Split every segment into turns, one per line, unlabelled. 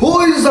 Who is the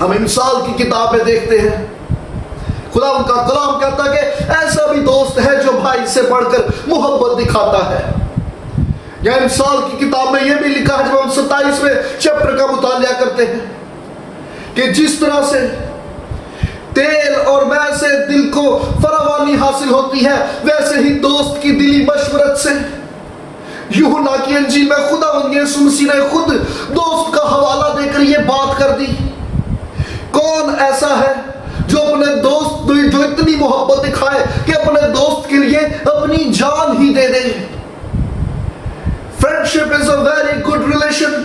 ہم مثال کی کتاب میں دیکھتے ہیں خدا ان کا کلام کہتا ہے کہ ایسا بھی دوست ہے جو بھائی سے بڑھ کر محبت دکھاتا ہے. یعنی مثال کی کتاب میں یہ بھی لکھا ہے جب ہم 27ویں چیپٹر کا مطالعہ کرتے ہیں کہ جس طرح سے تیل اور مے سے دل کو فراوانی حاصل ہوتی ہے ویسے ہی دوست کی دلی مشورت سے. یوحنا کی انجیل میں خداوند یسوع مسیح نے خود دوست کا حوالہ دے کر یہ بات کر دی. کون ایسا ہے جو اپنے دوست جو اتنی محبت دکھائے کہ اپنے دوست کے لیے اپنی جان ہی دے دے. Friendship is a very good relation.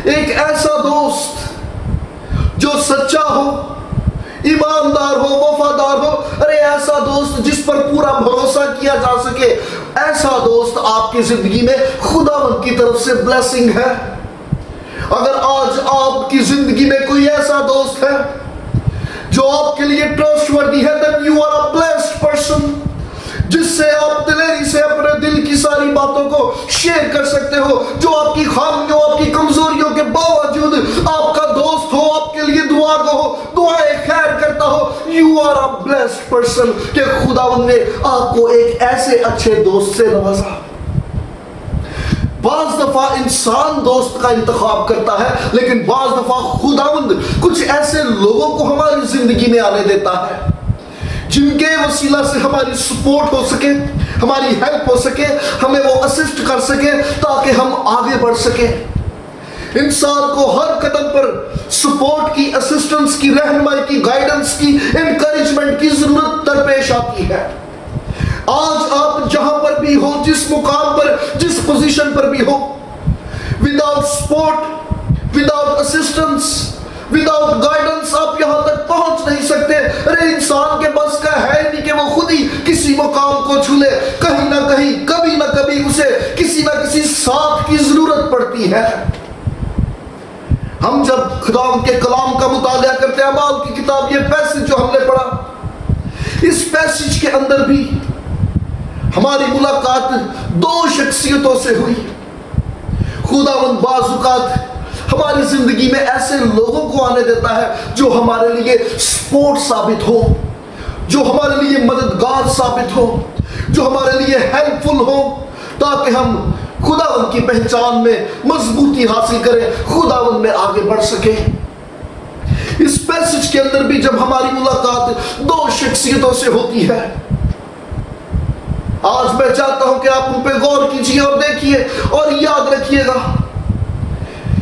ایک ایسا دوست جو سچا ہو, ایماندار ہو, وفادار ہو, ارے ایسا دوست جس پر پورا بھروسہ کیا جا سکے, ایسا دوست آپ کی زندگی میں خداوند کی طرف سے بلیسنگ ہے. اگر آج آپ کی زندگی میں کوئی ایسا دوست ہے جو آپ کے لیے ٹرسٹ وردی ہے, then you are a blessed person, جس سے آپ دلیری سے اپنے دل کی ساری باتوں کو شیئر کر سکتے ہو, جو آپ کی خامیوں, آپ کی کمزوریوں کے باوجود آپ کا دوست ہو, آپ کے لیے دعا گو ہو, دعائیں خیر کرتا ہو. You are a blessed person کہ خداوند نے آپ کو ایک ایسے اچھے دوست سے نوازا. بعض دفعہ انسان دوست کا انتخاب کرتا ہے, لیکن بعض دفعہ خداوند کچھ ایسے لوگوں کو ہماری زندگی میں آنے دیتا ہے جن کے وسیلہ سے ہماری سپورٹ ہو سکے, ہماری ہیلپ ہو سکے, ہمیں وہ اسسٹ کر سکے تاکہ ہم آگے بڑھ سکیں. انسان کو ہر قدم پر سپورٹ کی, اسسٹنس کی, رہنمائی کی, گائیڈنس کی, انکریجمنٹ کی ضرورت درپیش آتی ہے. آج آپ جہاں پر بھی ہو, جس مقام پر, جس پوزیشن پر بھی ہو, without support, without assistance, without guidance آپ یہاں تک پہنچ نہیں سکتے. ارے انسان کے بس کا ہے نہیں کہ وہ خود ہی کسی مقام کو چھو لے. کہیں نہ کہیں, کبھی نہ کبھی اسے کسی نہ کسی ساتھ کی ضرورت پڑتی ہے. ہم جب خدا کے کلام کا مطالعہ کرتے ہیں, اعمال کی کتاب, یہ پیسج جو ہم نے پڑھا, اس پیسج کے اندر بھی ہماری ملاقات دو شخصیتوں سے ہوئی. خداوند بعض اوقات ہماری زندگی میں ایسے لوگوں کو آنے دیتا ہے جو ہمارے لیے سپورٹ ثابت ہو, جو ہمارے لیے مددگار ثابت ہو, جو ہمارے لیے ہیلپ فل ہو, تاکہ ہم خداوند کی پہچان میں مضبوطی حاصل کریں, خداوند میں آگے بڑھ سکیں. اس پیسج کے اندر بھی جب ہماری ملاقات دو شخصیتوں سے ہوتی ہے, آج میں چاہتا ہوں کہ آپ ان پہ غور کیجئے اور دیکھیے اور یاد رکھیے گا,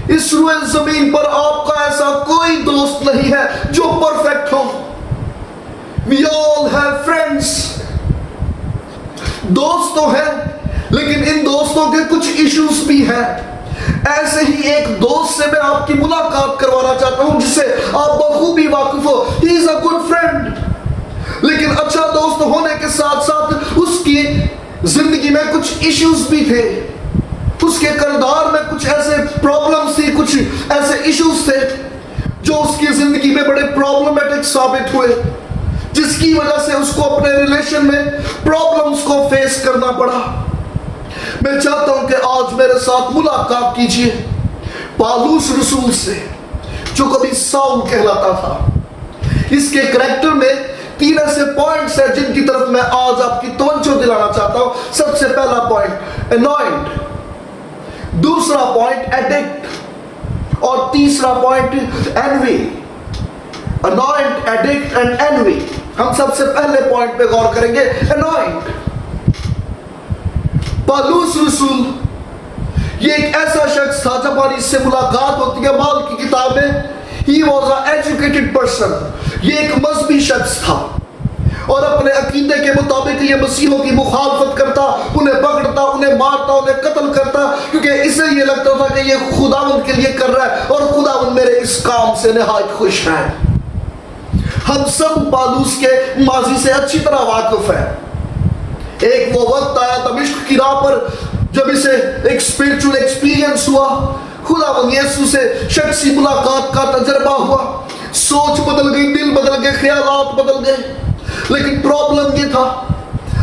اس روئے زمین پر آپ کا ایسا کوئی دوست نہیں ہے جو perfect who. We all have friends. دوست تو ہیں, لیکن ان دوستوں کے کچھ ایشوز بھی ہیں. ایسے ہی ایک دوست سے میں آپ کی ملاقات کروانا چاہتا ہوں جس سے آپ بخوبی واقف ہو. He is a good friend. لیکن اچھا دوست ہونے کے ساتھ ساتھ اس کی زندگی میں کچھ ایشوز بھی تھے, اس کے کردار میں کچھ ایسے پرابلمز تھی, کچھ ایسے ایشوز تھے جو اس کی زندگی میں بڑے پرابلمٹک ثابت ہوئے, جس کی وجہ سے اس کو اپنے ریلیشن میں پرابلمز کو فیس کرنا پڑا. میں چاہتا ہوں کہ آج میرے ساتھ ملاقات کیجئے پالوس رسول سے, جو کبھی ساؤل کہلاتا تھا. اس کے کریکٹر میں 3 ایسے پوائنٹس ہیں جن کی طرف میں آج آپ کی توجہ دلانا چاہتا ہوں. سب سے پہلا پوائنٹ انوائنٹ, دوسرا پوائنٹ ایڈکٹ, اور تیسرا پوائنٹ اینوی. انوائنٹ, ایڈکٹ اینڈ اینوی. ہم سب سے پہلے پوائنٹ پہ غور کریں گے, انوائنٹ. پالوس رسول یہ ایک ایسا شخص تھا, جب ہماری اس سے ملاقات ہوتی ہے اعمال کی کتاب میں, he was an educated person. یہ ایک مذہبی شخص تھا اور اپنے عقیدے کے مطابق یہ مسیحوں کی مخالفت کرتا, انہیں پکڑتا, انہیں مارتا, انہیں قتل کرتا, کیونکہ اسے یہ لگتا تھا کہ یہ خداوند کے لیے کر رہا ہے اور خداوند میرے اس کام سے نہایت خوش ہے. ہم سب پالوس کے ماضی سے اچھی طرح واقف ہیں. ایک وہ وقت آیا دمشق کی راہ پر جب اسے ایک اسپرچول ایکسپیرینس ہوا, خداوند یسوع سے شخصی ملاقات کا تجربہ ہوا, سوچ بدل گئی, دل بدل گئے, خیالات بدل گئے. لیکن پرابلم یہ تھا,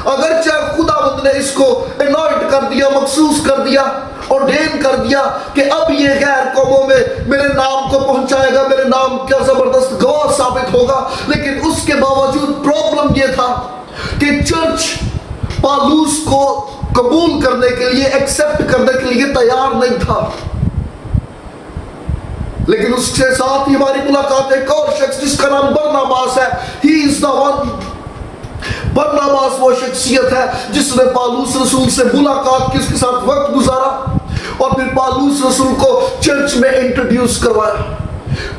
اگرچہ خداوند نے اس کو انوائٹ کر دیا, مخصوص کر دیا, ordain کر دیا کہ اب یہ غیر قوموں میں میرے نام کو پہنچائے گا, میرے نام کیا زبردست گواہ ثابت ہوگا. لیکن اس کے باوجود پرابلم یہ تھا کہ چرچ پالوس کو قبول کرنے کے لیے, ایکسپٹ کرنے کے لیے تیار نہیں تھا. لیکن اس کے ساتھ ہی ہماری ملاقات ایک اور شخص جس کا نام برناباس ہے. He is the one. برناباس وہ شخصیت ہے جس نے پالوس رسول سے ملاقات کی, اس کے ساتھ وقت گزارا اور پھر پالوس رسول کو چرچ میں انٹروڈیوس کروایا,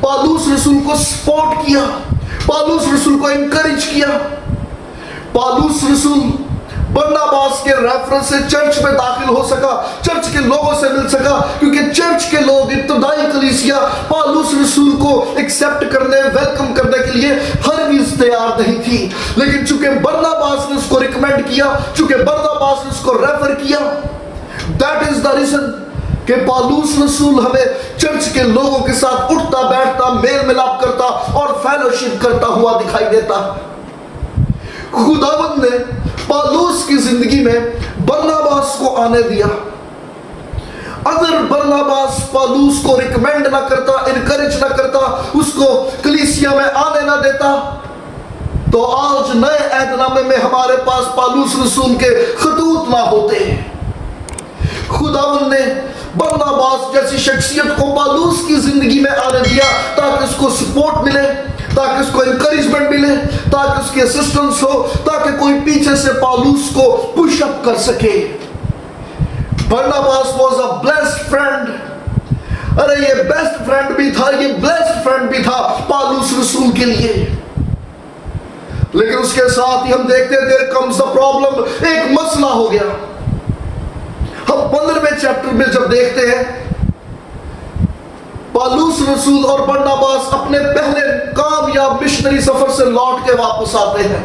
پالوس رسول کو سپورٹ کیا, پالوس رسول کو انکریج کیا. پالوس رسول برناباس کے ریفرنس سے چرچ میں داخل ہو سکا, چرچ کے لوگوں سے مل سکا, کیونکہ چرچ کے لوگ, ابتدائی کلیسیا پالوس رسول کو ایکسپٹ کرنے, ویلکم کرنے کے لیے ہرگز تیار نہیں تھی. لیکن چونکہ برناباس نے اس کو ریکمینڈ کیا, چونکہ برناباس نے اس کو ریفر کیا, دیٹ از دا ریزن کہ پالوس رسول ہمیں چرچ کے لوگوں کے ساتھ اٹھتا بیٹھتا, میل ملاپ کرتا اور فیلوشپ کرتا ہوا دکھائی دیتا. خداوند نے پالوس کی زندگی میں برناباس کو آنے دیا. اگر برناباس پالوس کو ریکمینڈ نہ کرتا, انکریج نہ کرتا, اس کو کلیسیا میں آنے نہ دیتا, تو آج نئے عہد نامے میں ہمارے پاس پالوس رسول کے خطوط نہ ہوتے. خداوند نے برناباس جیسی شخصیت کو پالوس کی زندگی میں آنے دیا تاکہ اس کو سپورٹ ملے, تاکہ اس کو انکریجمنٹ ملے, تاکہ اس کی اسسٹنس ہو, تاکہ کوئی پیچھے سے پالوس کو پش اپ کر سکے. Barnabas was a blessed friend. ارے یہ بیسٹ فرینڈ بھی تھا, یہ بلیسڈ فرینڈ بھی تھا پالوس رسول کے لیے. لیکن اس کے ساتھ ہی ہم دیکھتے ہیں دیر کمز اے پرابلم, ایک مسئلہ ہو گیا. ہم 15ویں چیپٹر میں جب دیکھتے ہیں پالوس رسول اور برناباس اپنے پہلے کامیاب مشنری سفر سے لوٹ کے واپس آتے ہیں,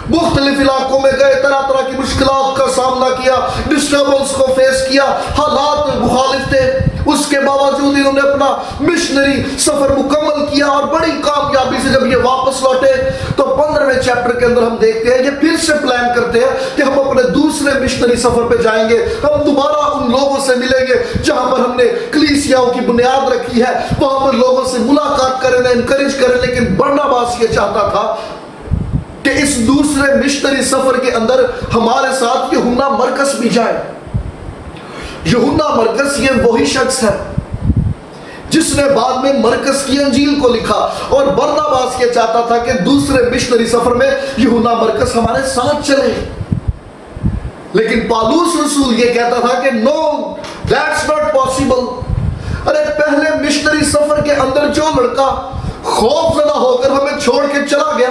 مختلف علاقوں میں گئے, طرح طرح کی مشکلات کا سامنا کیا, ڈسٹربنس کو فیس کیا, حالات مخالف تھے, اس کے باوجود انہوں نے اپنا مشنری سفر مکمل کیا اور بڑی کامیابی سے جب یہ واپس لوٹے تو 15ویں چیپٹر کے اندر ہم دیکھتے ہیں یہ پھر سے پلان کرتے ہیں کہ ہم اپنے دوسرے مشنری سفر پہ جائیں گے, ہم دوبارہ ان لوگوں سے ملیں گے جہاں پر ہم نے کلیسیاؤں کی بنیاد رکھی ہے, وہاں پر لوگوں سے ملاقات کریں, انکریج کریں. لیکن برناباس یہ چاہتا تھا کہ اس دوسرے مشنری سفر کے اندر ہمارے ساتھ یوحنا مرکز بھی جائے. یوحنا مرکز یہ وہی شخص ہے جس نے بعد میں مرکز کی انجیل کو لکھا, اور برناباس یہ چاہتا تھا کہ دوسرے مشنری سفر میں یوحنا مرکز ہمارے ساتھ چلے. لیکن پالوس رسول یہ کہتا تھا کہ نو, دیٹس ناٹ پاسبل. ارے پہلے مشنری سفر کے اندر جو لڑکا خوف زدہ ہو کر ہمیں چھوڑ کے چلا گیا,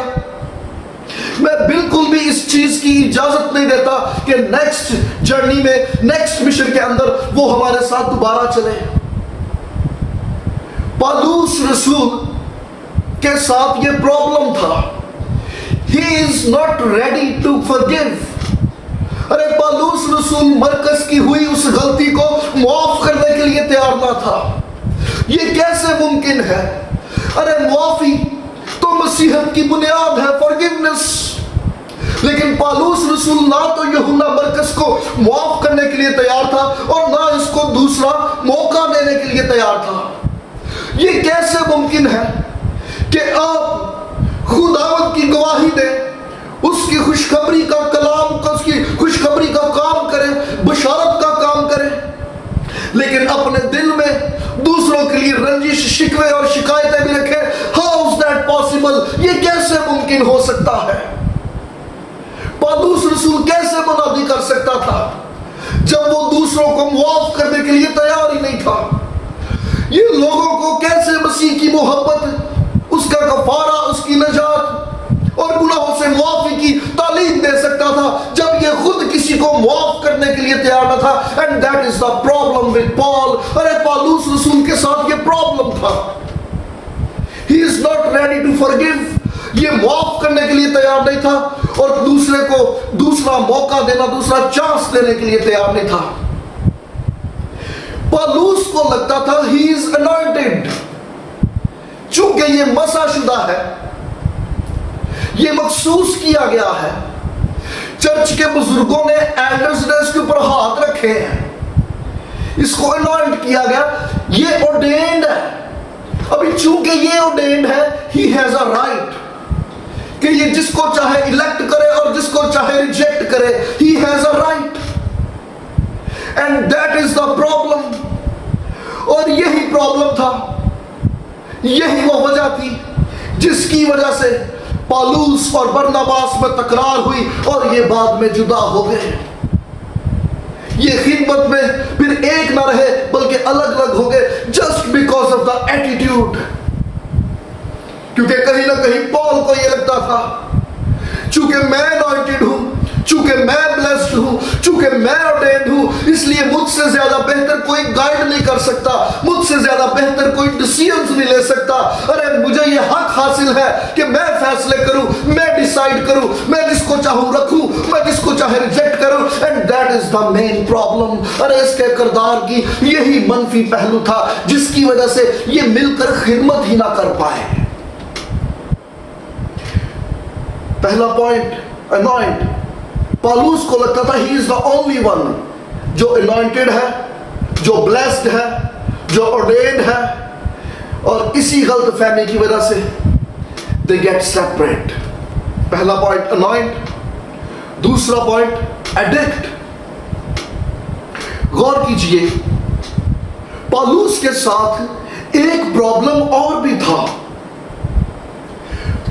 میں بالکل بھی اس چیز کی اجازت نہیں دیتا کہ نیکسٹ جرنی میں, نیکسٹ مشن کے اندر وہ ہمارے ساتھ دوبارہ چلے. پالوس رسول کے ساتھ یہ پرابلم تھا, he is not ready to forgive. ارے پالوس رسول مرکز کی ہوئی اس غلطی کو معاف کرنے کے لیے تیار نہ تھا. یہ کیسے ممکن ہے؟ ارے معافی تو مسیحت کی بنیاد ہے, forgiveness. لیکن پالوس رسول نہ تو یوحنا مرکز کو معاف کرنے کے لیے تیار تھا اور نہ اس کو دوسرا موقع دینے کے لیے تیار تھا. یہ کیسے ممکن ہے کہ آپ خداوند کی گواہی دیں, اس کی خوشخبری کا کلام, اس کی خوشخبری کا کام کریں, بشارت کا کام کریں, لیکن اپنے دل میں دوسروں کے لیے رنجش, شکوے اور شکایتیں بھی رکھیں؟ How is that possible? یہ کیسے ممکن ہو سکتا ہے؟ پالوس رسول کیسے منادی کر سکتا تھا جب وہ دوسروں کو معاف کرنے کے لیے تیار ہی نہیں تھا؟ یہ لوگوں کو کیسے مسیح کی محبت, اس کا کفارہ, اس کی نجات اور گناہوں سے معافی کی تعلیم دے سکتا تھا جب یہ خود کسی کو معاف کرنے کے لیے تیار نہ تھا؟ And that is the problem with Paul. ارے پالوس رسول کے ساتھ یہ پرابلم تھا. He is not ready to forgive. یہ معاف کرنے کے لیے تیار نہیں تھا اور دوسرے کو دوسرا موقع دینا, دوسرا چانس دینے کے لیے تیار نہیں تھا. پالوس کو لگتا تھا he is anointed. چونکہ یہ مسح شدہ ہے, یہ مخصوص کیا گیا ہے, چرچ کے بزرگوں نے ایلڈرز نے اس کے اوپر ہاتھ رکھے ہیں, اس کو انوائنٹ کیا گیا، یہ ordained ہے. ابھی چونکہ یہ ordained ہے, he has a right کہ یہ جس کو چاہے الیکٹ کرے اور جس کو چاہے ریجیکٹ کرے. he has a right and that is the problem. اور یہی پرابلم تھا, یہی وہ وجہ تھی جس کی وجہ سے پالوس اور برناباس میں تکرار ہوئی اور یہ بعد میں جدا ہو گئے. یہ خدمت میں پھر ایک نہ رہے بلکہ الگ الگ ہو گئے, just because of the attitude. کیونکہ کہیں نہ کہیں پال کو یہ لگتا تھا چونکہ میں anointed ہوں, چونکہ میں blessed ہوں, چونکہ میں ordained ہوں, اس لیے مجھ سے زیادہ بہتر کوئی گائیڈ نہیں کر سکتا, مجھ سے زیادہ بہتر کوئی ڈیسیژنز نہیں لے سکتا. ارے مجھے یہ حق حاصل ہے کہ میں فیصلے کروں, میں ڈیسائیڈ کروں, میں جس کو چاہوں رکھوں, میں جس کو چاہے ریجیکٹ کروں. And that is the main problem. ارے اس کے کردار کی یہی منفی پہلو تھا جس کی وجہ سے یہ مل کر خدمت ہی نہ کر پائے. پہلا پوائنٹ, anoint. پالوس کو لگتا تھا he is the only one جو anointed ہے, جو blessed ہے, جو ordained ہے, اور اسی غلط فہمی کی وجہ سے they get separate. پہلا پوائنٹ anoint. دوسرا پوائنٹ addict. غور کیجئے, پالوس کے ساتھ ایک پرابلم اور بھی تھا.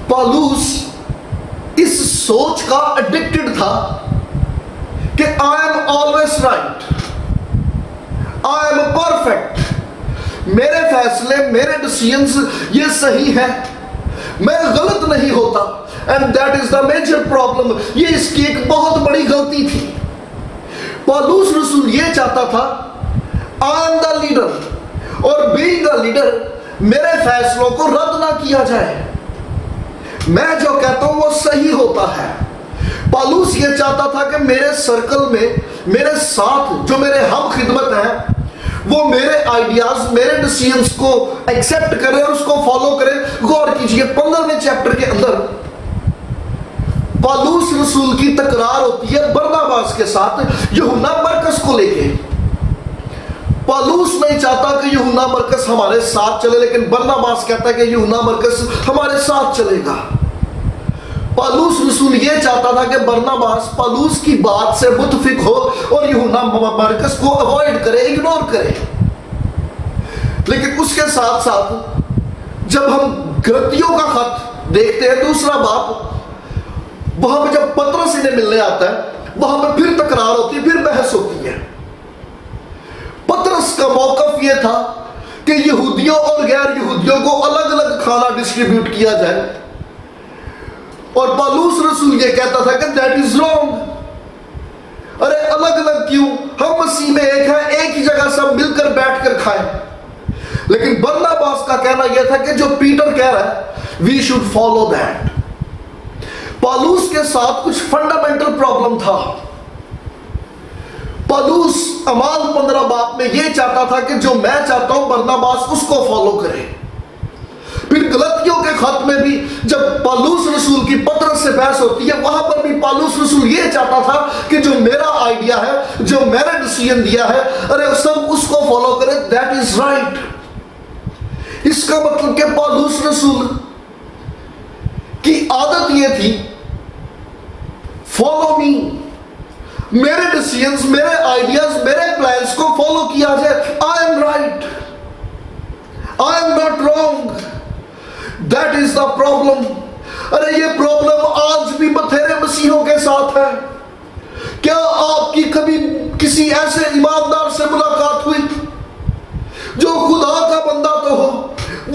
پالوس اس سوچ کا ایڈکٹڈ تھا کہ I am always right, I am perfect, میرے فیصلے, میرے ڈیسیژنز یہ صحیح ہیں, میں غلط نہیں ہوتا. and that is the major problem. یہ اس کی ایک بہت بڑی غلطی تھی. پالوس رسول یہ چاہتا تھا I am the leader, اور being the leader میرے فیصلوں کو رد نہ کیا جائے, میں جو کہتا ہوں وہ صحیح ہوتا ہے. پالوس یہ چاہتا تھا کہ میرے سرکل میں میرے ساتھ جو میرے ہم خدمت ہیں وہ میرے آئیڈیاز, میرے ڈیسیژنز کو ایکسیپٹ کرے اور اس کو فالو کرے. غور کیجئے 15ویں چیپٹر کے اندر پالوس رسول کی تکرار ہوتی ہے برناباس کے ساتھ یوحنا مرکس کو لے کے. پالوس نہیں چاہتا کہ یوحنا مرکس ہمارے ساتھ چلے, لیکن برناباس کہتا ہے کہ یوحنا مرکس ہمارے ساتھ چلے گا. پالوس رسول یہ چاہتا تھا کہ برناباس پالوس کی بات سے متفق ہو اور یوحنا مرکس کو اوائڈ کرے, اگنور کرے. لیکن اس کے ساتھ ساتھ جب ہم گلتیوں کا خط دیکھتے ہیں دوسرا باب, وہاں پہ جب پطرس انہیں ملنے آتا ہے وہاں پہ پھر تکرار ہوتی ہے, پھر بحث ہوتی ہے. پطرس کا موقف یہ تھا کہ یہودیوں اور غیر یہودیوں کو الگ الگ کھانا ڈسٹریبیوٹ کیا جائے, اور پالوس رسول یہ کہتا تھا کہ that is wrong. ارے الگ الگ کیوں, ہم مسیح میں ایک ہیں, ایک ہی جگہ سب مل کر بیٹھ کر کھائیں. لیکن برناباس کا کہنا یہ تھا کہ جو پیٹر کہہ رہا ہے we should follow that. پالوس کے ساتھ کچھ فنڈامنٹل پرابلم تھا. پالوس اعمال 15 باب میں یہ چاہتا تھا کہ جو میں چاہتا ہوں برناباس اس کو فالو کرے. پھر غلطیوں کے خط میں بھی جب پالوس رسول کی پطرس سے بحث ہوتی ہے وہاں پر بھی پالوس رسول یہ چاہتا تھا کہ جو میرا آئیڈیا ہے, جو میں نے ڈیسیژن دیا ہے, ارے سب اس کو فالو کرے. That is right. اس کا مطلب کہ پالوس رسول کی عادت یہ تھی فالو می, میرے ڈیسیژنز, میرے آئیڈیاز, میرے پلانز کو فالو کیا جائے. I am right, I am not wrong. That is the problem. ارے یہ پرابلم آج بھی بتھیرے مسیحوں کے ساتھ ہے. کیا آپ کی کبھی کسی ایسے ایماندار سے ملاقات ہوئی جو خدا کا بندہ تو ہو,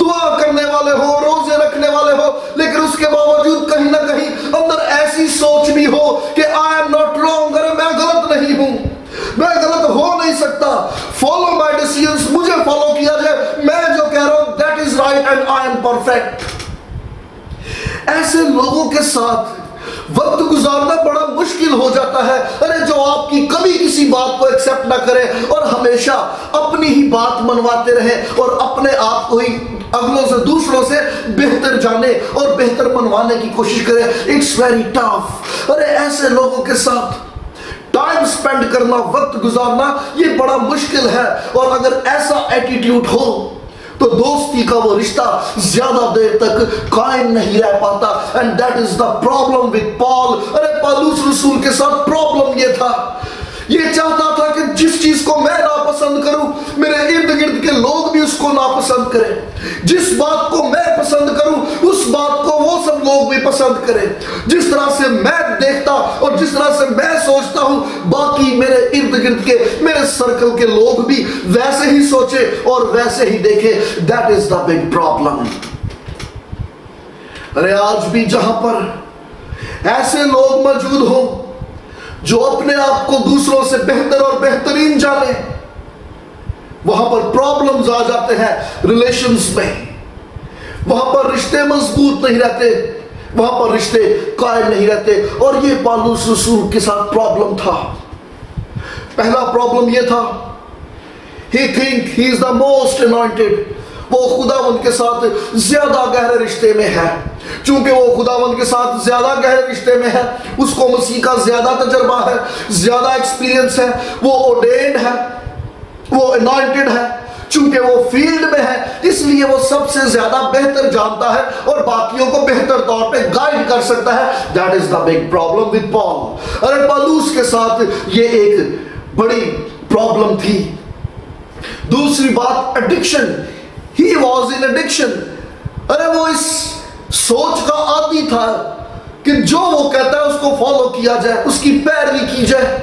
دعا کرنے والے ہو, روزے رکھنے والے ہو, لیکن اس کے باوجود کہیں نہ کہیں اندر ایسی سوچ بھی ہو کہ I am not wrong, ارے میں غلط نہیں ہوں, میں غلط ہو نہیں سکتا, follow my decisions, مجھے فالو کیا جائے, میں جو کہہ رہا ہوں that is right and I am perfect. ایسے لوگوں کے ساتھ وقت گزارنا بڑا مشکل ہو جاتا ہے. ارے جو آپ کی کبھی کسی بات کو ایکسپٹ نہ کرے اور ہمیشہ اپنی ہی بات منواتے رہے اور اپنے آپ کو ہی اگلوں سے دوسروں سے بہتر جانے اور بہتر منوانے کی کوشش کرے. It's very tough. ارے ایسے لوگوں کے ساتھ ٹائم سپینڈ کرنا، وقت گزارنا یہ بڑا مشکل ہے، اور اگر ایسا ایٹیٹیوڈ ہو تو دوستی کا وہ رشتہ زیادہ دیر تک قائم نہیں رہ پاتا. And that is the problem with Paul. ارے پالوس رسول کے ساتھ پرابلم یہ تھا، یہ چاہتا تھا کہ جس چیز کو میں ناپسند کروں میرے ارد گرد کے لوگ بھی اس کو ناپسند کریں، جس بات کو میں پسند کروں اس بات کو وہ سب لوگ بھی پسند کریں، جس طرح سے میں دیکھتا اور جس طرح سے میں سوچتا ہوں باقی میرے ارد گرد کے میرے سرکل کے لوگ بھی ویسے ہی سوچے اور ویسے ہی دیکھے. That is the big problem. ارے آج بھی جہاں پر ایسے لوگ موجود ہوں جو اپنے آپ کو دوسروں سے بہتر اور بہترین جانے، وہاں پر پرابلمز آ جاتے ہیں ریلیشنز میں، وہاں پر رشتے مضبوط نہیں رہتے، وہاں پر رشتے قائم نہیں رہتے. اور یہ پالوس رسول کے ساتھ پرابلم تھا. پہلا پرابلم یہ تھا he think he is the most anointed. وہ خداوند کے ساتھ زیادہ گہرے رشتے میں ہے. چونکہ وہ خداوند کے ساتھ زیادہ گہرے رشتے میں ہے، اس کو مسیح کا زیادہ تجربہ ہے، زیادہ ایکسپیرینس ہے، وہ ordained ہے، وہ anointed ہے. چونکہ وہ فیلڈ میں ہے اس لیے وہ سب سے زیادہ بہتر جانتا ہے اور باقیوں کو بہتر طور پہ گائیڈ کر سکتا ہے. That is the big problem with Paul. ارے پالوس کے ساتھ یہ ایک بڑی پرابلم تھی. دوسری بات addiction. He was in addiction. ارے وہ اس سوچ کا عادی تھا کہ جو وہ کہتا ہے اس کو فالو کیا جائے، اس کی پیروی کی جائے،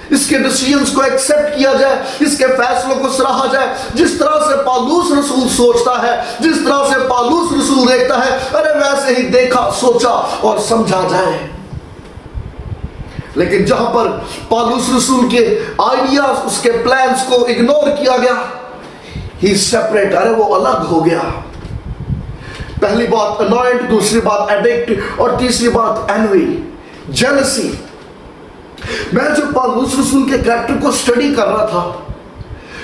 اس کے ڈیسیژنز کو ایکسیپٹ کیا جائے، اس کے فیصلوں کو سراہا جائے. جس طرح سے پالوس رسول سوچتا ہے، جس طرح سے پالوس رسول دیکھتا ہے، ارے ویسے ہی دیکھا، سوچا اور سمجھا جائے. لیکن جہاں پر پالوس رسول کے آئیڈیاز، اس کے پلانز کو اگنور کیا گیا، ہی سیپریٹ. ارے وہ الگ ہو گیا. پہلی بات انوائنٹ، دوسری بات ایڈکٹ، اور تیسری بات اینوی، جیلسی. میں جب پالوس رسول کے کریکٹر کو اسٹڈی کر رہا تھا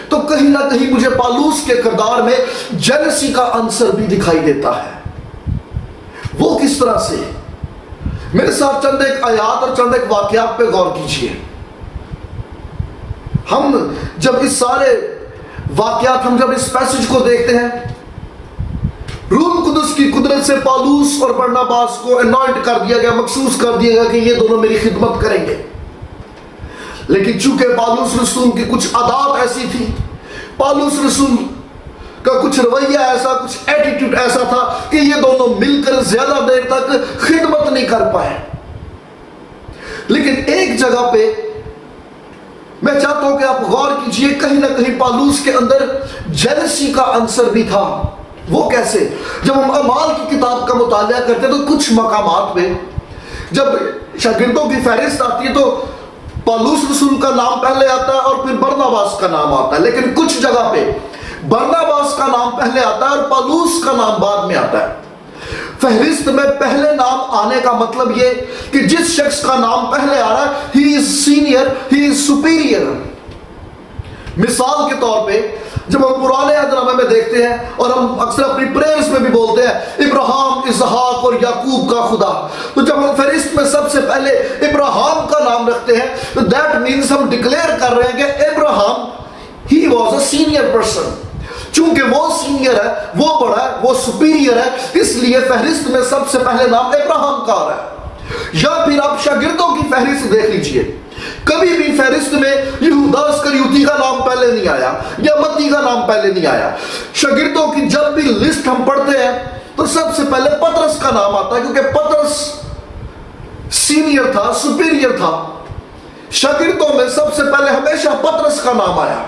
تو کہیں نہ کہیں مجھے پالوس کے کردار میں جیلسی کا عنصر بھی دکھائی دیتا ہے. وہ کس طرح سے؟ میرے ساتھ چند ایک آیات اور چند ایک واقعات پہ غور کیجئے. ہم جب اس سارے واقعات، ہم جب اس پیسج کو دیکھتے ہیں، روح القدس کی قدرت سے پالوس اور برناباس کو انوائنٹ کر دیا گیا، مخصوص کر دیا گیا کہ یہ دونوں میری خدمت کریں گے. لیکن چونکہ پالوس رسول کی کچھ عادات ایسی تھی، پالوس رسول کا کچھ رویہ ایسا، کچھ ایٹیٹیوڈ ایسا تھا کہ یہ دونوں مل کر زیادہ دیر تک خدمت نہیں کر پائے. لیکن ایک جگہ پہ میں چاہتا ہوں کہ آپ غور کیجئے، کہیں نہ کہیں پالوس کے اندر جیلسی کا عنصر بھی تھا. وہ کیسے؟ جب ہم اعمال کی کتاب کا مطالعہ کرتے تو کچھ مقامات پہ جب شاگردوں کی فہرست آتی ہے تو پالوس رسول کا نام پہلے آتا ہے اور پھر برناباس کا نام آتا ہے. لیکن کچھ جگہ پہ برناباس کا نام پہلے آتا ہے اور پالوس کا نام بعد میں آتا ہے. فہرست میں پہلے نام آنے کا مطلب یہ کہ جس شخص کا نام پہلے آ رہا ہے he is senior, he is superior. مثال کے طور پہ جب ہم پرانے عہد نامے میں دیکھتے ہیں اور ہم اکثر اپنی پریئرز میں بھی بولتے ہیں ابراہیم، اسحاق اور یعقوب کا خدا، تو جب ہم فہرست میں سب سے پہلے ابراہیم کا نام رکھتے ہیں تو دیٹ مینز ہم ڈکلیئر کر رہے ہیں کہ ابراہیم he was a senior person. چونکہ وہ سینئر ہے، وہ بڑا ہے، وہ سپیریئر ہے، اس لیے فہرست میں سب سے پہلے نام ابراہیم کا آ رہا ہے. یا پھر آپ شاگردوں کی فہرست دیکھ لیجئے، کبھی بھی فہرست میں یہودا اسکریوتی کا نام پہلے نہیں آیا یا متی کا نام پہلے نہیں آیا. شاگردوں کی جب بھی لسٹ ہم پڑھتے ہیں تو سب سے پہلے پطرس کا نام آتا ہے، کیونکہ پطرس سینئر تھا، سپیریئر تھا. شاگردوں میں سب سے پہلے ہمیشہ پطرس کا نام آیا.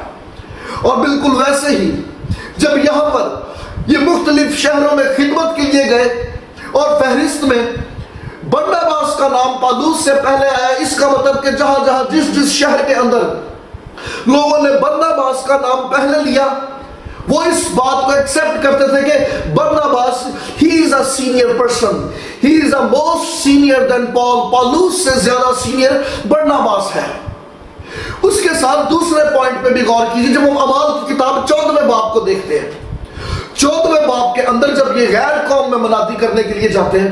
اور بالکل ویسے ہی جب یہاں پر یہ مختلف شہروں میں خدمت کے لیے گئے اور فہرست میں برناباس کا نام پالوس سے پہلے آیا، اس کا مطلب کہ جہاں جہاں جس شہر کے اندر لوگوں نے برناباس کا نام پہلے لیا وہ اس بات کو ایکسپٹ کرتے تھے کہ برناباس he is a senior person, he is a most senior than Paul. پالوس سے زیادہ سینئر برناباس ہے. اس کے ساتھ دوسرے پوائنٹ پہ بھی غور کیجیے. جب ہم اعمال کی کتاب 14ویں باب کو دیکھتے ہیں، 14ویں باب کے اندر جب یہ غیر قوم میں منادی کرنے کے لیے جاتے ہیں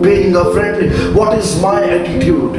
Being a friend, what is my attitude?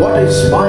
What is my